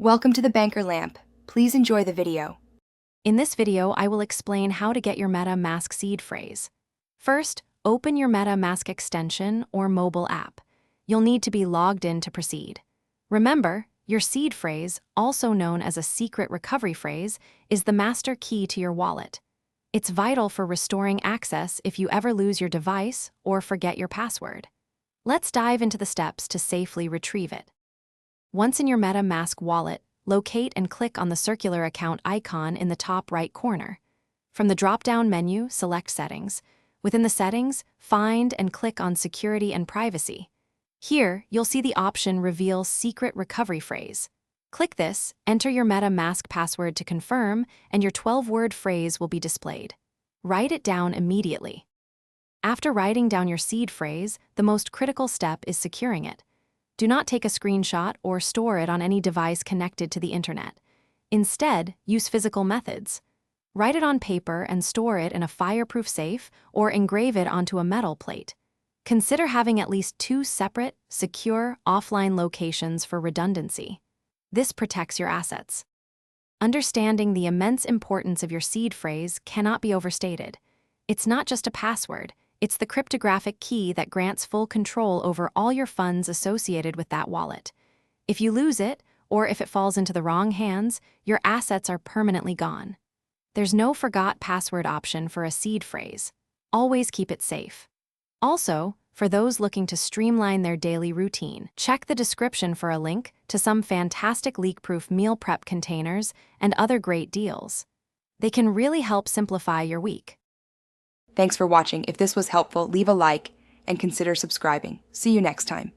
Welcome to the Banker Lamp. Please enjoy the video. In this video, I will explain how to get your MetaMask seed phrase. First, open your MetaMask extension or mobile app. You'll need to be logged in to proceed. Remember, your seed phrase, also known as a secret recovery phrase, is the master key to your wallet. It's vital for restoring access if you ever lose your device or forget your password. Let's dive into the steps to safely retrieve it. Once in your MetaMask wallet, locate and click on the circular account icon in the top right corner. From the drop-down menu, select Settings. Within the settings, find and click on Security and Privacy. Here, you'll see the option Reveal Secret Recovery Phrase. Click this, enter your MetaMask password to confirm, and your 12-word phrase will be displayed. Write it down immediately. After writing down your seed phrase, the most critical step is securing it. Do not take a screenshot or store it on any device connected to the internet. Instead, use physical methods. Write it on paper and store it in a fireproof safe or engrave it onto a metal plate. Consider having at least 2 separate, secure, offline locations for redundancy. This protects your assets. Understanding the immense importance of your seed phrase cannot be overstated. It's not just a password. It's the cryptographic key that grants full control over all your funds associated with that wallet. If you lose it, or if it falls into the wrong hands, your assets are permanently gone. There's no forgot password option for a seed phrase. Always keep it safe. Also, for those looking to streamline their daily routine, check the description for a link to some fantastic leak-proof meal prep containers and other great deals. They can really help simplify your week. Thanks for watching. If this was helpful, leave a like and consider subscribing. See you next time.